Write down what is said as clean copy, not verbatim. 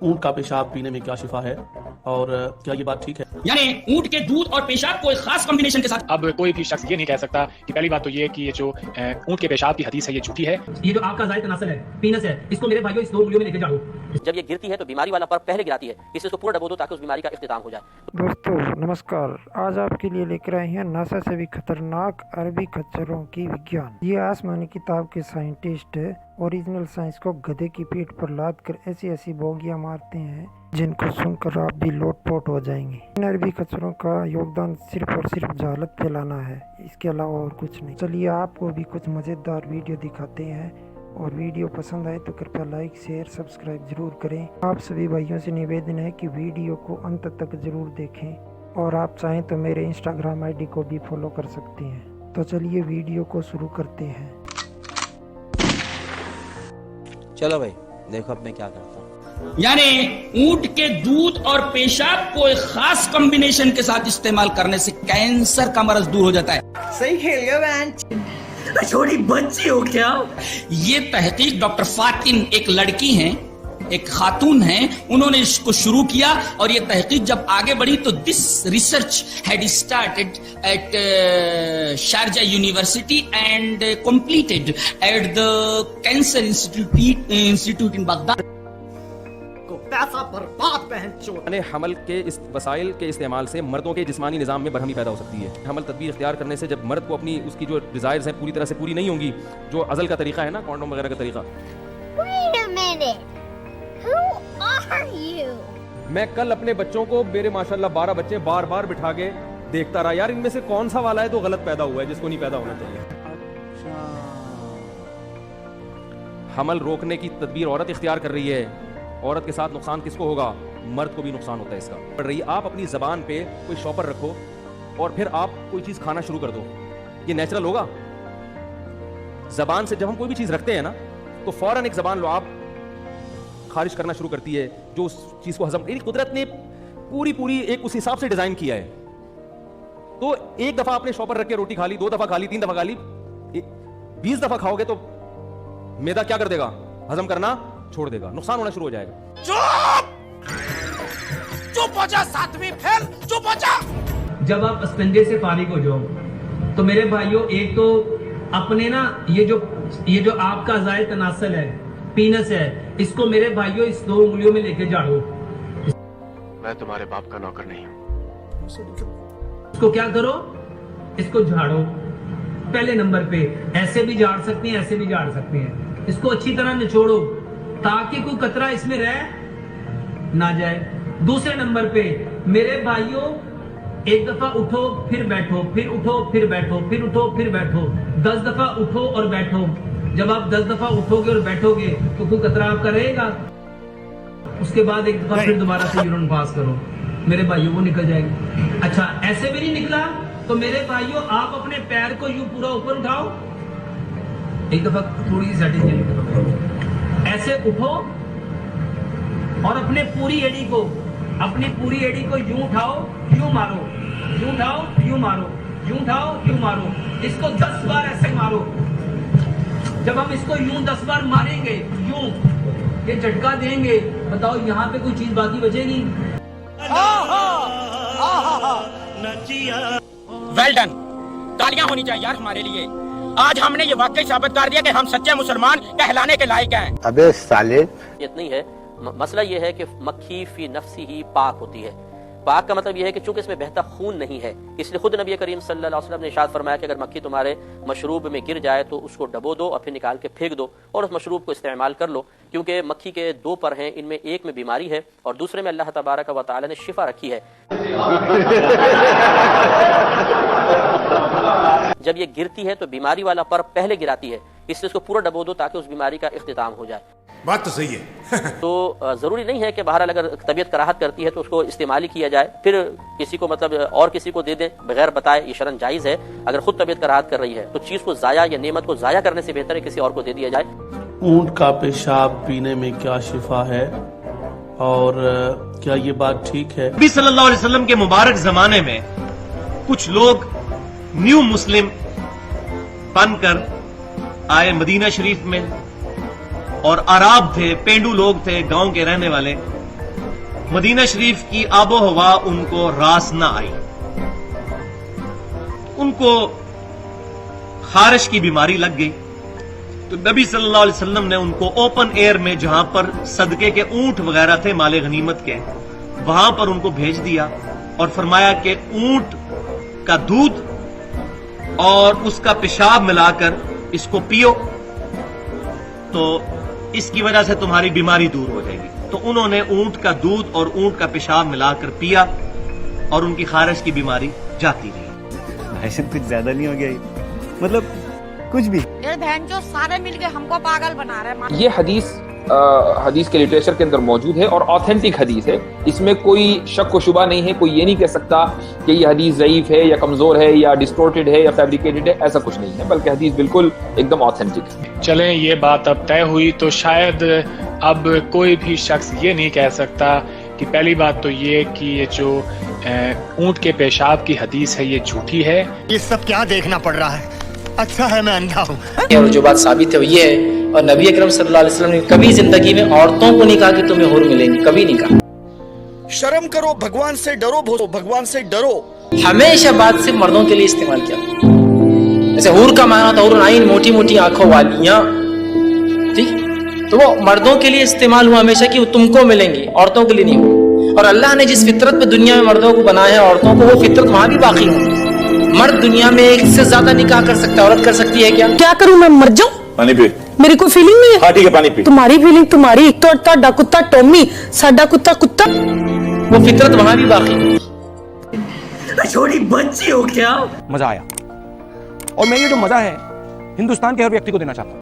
ऊंट का पेशाब पीने में क्या शिफा है और क्या ये बात ठीक है? यानी ऊंट के दूध और पेशाब को एक खास कॉम्बिनेशन के साथ। अब कोई भी शख्स ये नहीं कह सकता कि पहली बात तो ये कि ये जो ऊंट के पेशाब की हदीस है ये झूठी है। ये जो आपका जायद तनासल है, पीनस है, इसको मेरे भाइयों इस 2 उंगलियों में लेके जाओ। जब ये गिरती है तो बीमारी वाला पर पहले गिराती है, इससे इसको पूरा डबो दो ताकि उस बीमारी का इख्तिताम हो जाए। दोस्तों नमस्कार, आज आपके लिए लेकर आए हैं नासा से भी खतरनाक अरबी खच्चरों की विज्ञान। ये आसमानी किताब के साइंटिस्ट ओरिजिनल साइंस को गधे की पीठ पर लाद कर ऐसी ऐसी बोगियां मारते हैं जिनको सुनकर आप भी लोटपोट हो जाएंगे। इन अरबी खच्चरों का योगदान सिर्फ और सिर्फ जहालत फैलाना है, इसके अलावा और कुछ नहीं। चलिए आपको भी कुछ मज़ेदार वीडियो दिखाते हैं और वीडियो पसंद आए तो कृपया लाइक शेयर सब्सक्राइब जरूर करें। आप सभी भाइयों से निवेदन है कि वीडियो को अंत तक जरूर देखें और आप चाहें तो मेरे इंस्टाग्राम आईडी को भी फॉलो कर सकते हैं। तो चलिए वीडियो को शुरू करते हैं। चलो भाई देखो अब मैं क्या करता हूँ। यानी ऊंट के दूध और पेशाब को एक खास कॉम्बिनेशन के साथ इस्तेमाल करने से कैंसर का मर्ज दूर हो जाता है। सही खेल गया बहन। छोटी बच्ची हो क्या? ये तहकीक डॉक्टर फातिन एक लड़की हैं, एक खातून हैं, उन्होंने इसको शुरू किया और ये तहकीक जब आगे बढ़ी तो this research had started at Sharjah university and completed at the cancer institute in Baghdad. पैसा बर्बाद बहन चोद। हमल के इस वसाइल के इस्तेमाल से मर्दों के जिस्मानी निज़ाम में बरहमी पैदा हो सकती है। हमल तदबीर इख्तियार करने से जब मर्द को अपनी उसकी जो डिज़ायर्स हैं पूरी तरह से पूरी नहीं होंगी, जो अज़ल का तरीका है ना, कॉन्डोम वगैरह का तरीका। Wait a minute. Who are you? मैं कल अपने बच्चों को, मेरे माशाल्लाह 12 बच्चे, बार बार बिठा के देखता रहा, यार इनमें से कौन सा वाला है तो गलत पैदा हुआ है जिसको नहीं पैदा होना चाहिए। हमल रोकने की तदबीर औरत इख्तियार कर रही है। औरत के साथ नुकसान किसको होगा? मर्द को भी नुकसान होता है इसका। पड़ रही आप अपनी जबान पे कोई शॉपर रखो और फिर आप कोई चीज खाना शुरू कर दो, ये नेचुरल होगा? जबान से जब हम कोई भी चीज रखते हैं ना तो फौरन एक जबान लो आप खारिज करना शुरू करती है जो उस चीज को हजम। कुदरत ने पूरी एक उस हिसाब से डिजाइन किया है। तो एक दफा आपने शॉपर रख के रोटी खा ली, 2 दफा खा ली, 3 दफा खा ली, 20 दफा खाओगे तो मैदा क्या कर देगा? हजम करना छोड़ देगा, नुकसान होना शुरू हो जाएगा। चुप हो जा, सातवीं फेल, चुप हो जा। जब आप अस्पंजे से फारिग हो जाओ तो मेरे भाइयों, एक तो अपने ना ये जो आपका जायद तनासल है, पीनस है, इसको मेरे भाइयों इस 2 उंगलियों में लेके जाओ। मैं तुम्हारे बाप का नौकर नहीं हूँ। इसको क्या करो? इसको झाड़ो। पहले नंबर पे ऐसे भी झाड़ सकते हैं, ऐसे भी झाड़ सकते हैं। इसको अच्छी तरह निचोड़ो ताकि कोई कतरा इसमें रह ना जाए। दूसरे नंबर पे मेरे भाइयों, एक दफा उठो फिर बैठो, फिर उठो फिर बैठो, फिर उठो फिर बैठो, 10 दफा उठो और बैठो। जब आप 10 दफा उठोगे और बैठोगे तो कोई कतरा आपका रहेगा। उसके बाद एक दफा फिर दोबारा से यूरिन पास करो, मेरे भाइयों वो निकल जाएगी। अच्छा ऐसे भी नहीं निकला तो मेरे भाइयों आप अपने पैर को यूं पूरा ऊपर उठाओ, एक दफा थोड़ी सी सेटिंग करो, ऐसे उठो और अपनी पूरी एड़ी को यूं उठाओ, यूं मारो, यूं उठाओ, यूं मारो, यूं उठाओ, यूं मारो। इसको 10 बार ऐसे मारो। जब हम इसको यूं 10 बार मारेंगे, यूं ये झटका देंगे, बताओ यहाँ पे कोई चीज बाकी बचेगी? वेल डन, तालियां होनी चाहिए यार हमारे लिए। आज हमने ये वाकई साबित कर दिया कि हम सच्चे मुसलमान कहलाने के लायक हैं। अबे साले, इतना ही है। मसला ये है कि मक्खी फी नफ्सी ही पाक होती है। पाक का मतलब यह है कि चूंकि इसमें बहता खून नहीं है, इसलिए खुद नबी करीम सल्लल्लाहु अलैहि वसल्लम ने इरशाद फरमाया कि अगर मक्खी तुम्हारे मशरूब में गिर जाए तो उसको डबो दो और फिर निकाल के फेंक दो और उस मशरूब को इस्तेमाल कर लो, क्योंकि मक्खी के 2 पर हैं, इनमें एक में बीमारी है और दूसरे में अल्लाह तबारक व तआला ने शिफा रखी है। जब ये गिरती है तो बीमारी वाला पर पहले गिराती है, इसलिए उसको पूरा डबो दो ताकि उस बीमारी का इख्तिताम हो जाए। बात तो सही है। तो जरूरी नहीं है कि बहरहाल अगर तबीयत कराहत करती है तो उसको इस्तेमाल ही किया जाए, फिर किसी को मतलब और किसी को दे दें बगैर बताए, ये शरन जायज है। अगर खुद तबीयत कराहत कर रही है तो चीज को जाया या नेमत को जाया करने से बेहतर है किसी और को दे दिया जाए। ऊंट का पेशाब पीने में क्या शिफा है और क्या ये बात ठीक है? नबी सल्लल्लाहु अलैहि वसल्लम के मुबारक जमाने में कुछ लोग न्यू मुस्लिम बनकर आए मदीना शरीफ में, और अराब थे, पेंडू लोग थे, गांव के रहने वाले, मदीना शरीफ की आबो हवा उनको रास ना आई, उनको खारिश की बीमारी लग गई। तो नबी सल्लल्लाहु अलैहि वसल्लम ने उनको ओपन एयर में, जहां पर सदके के ऊंट वगैरह थे माले गनीमत के, वहां पर उनको भेज दिया और फरमाया कि ऊंट का दूध और उसका पेशाब मिलाकर इसको पियो, तो इसकी वजह से तुम्हारी बीमारी दूर हो जाएगी। तो उन्होंने ऊंट का दूध और ऊंट का पेशाब मिलाकर पिया और उनकी खारिश की बीमारी जाती रही। भाई कुछ ज्यादा नहीं हो गया ये? मतलब कुछ भी। ये बहन जो सारे मिलके हमको पागल बना रहे हैं। ये हदीस के लिटरेचर के अंदर मौजूद है और ऑथेंटिक हदीस है, इसमें कोई शक व शुबा नहीं है। कोई ये नहीं कह सकता कि ये हदीस ज़ईफ है या कमजोर है या डिस्टोर्टेड है या फैब्रिकेटेड है, ऐसा कुछ नहीं है, बल्कि हदीस बिल्कुल एकदम ऑथेंटिक है। चलें, ये बात अब तय हुई तो शायद अब कोई भी शख्स ये नहीं कह सकता कि पहली बात तो ये कि ये जो ऊंट के पेशाब की हदीस है ये झूठी है। ये सब क्या देखना पड़ रहा है? अच्छा है मैं अंधा हूँ। और जो बात साबित है वो ये है, और नबी अकरम सल्लल्लाहु अलैहि वसल्लम ने कभी जिंदगी में औरतों को नहीं कहा कि तुम्हें हुर मिलेंगी, कभी नहीं कहा। शर्म करो, भगवान से डरो, भगवान से डरो। हमेशा बात सिर्फ मर्दों के लिए इस्तेमाल किया। जैसे हुर का माना था हुर आइन, मोटी मोटी आंखों वालियां, ठीक, तो वो मर्दों के लिए इस्तेमाल हुआ हमेशा कि वो तुमको मिलेंगी, औरतों के लिए नहीं हुआ। और अल्लाह ने जिस फितरत पे दुनिया में मर्दों को बनाया है, औरतों को, वो फितरत वहां भी बाकी है। मर्द दुनिया में एक से ज्यादा निकाह कर सकता है, औरत कर सकती है क्या? क्या करूं मैं, मर जाऊं? पानी पी। मेरी कोई फीलिंग नहीं है। हाँ ठीक है, पानी पी। तुम्हारी फीलिंग तुम्हारी, एक तो ताड़ा कुत्ता टॉमी, साडा कुत्ता कुत्ता, वो फितरत वहां भी बाकी है। छोटी बच्ची हो क्या? मजा आया, और मैं ये जो मजा है हिंदुस्तान के हर व्यक्ति को देना चाहता हूँ।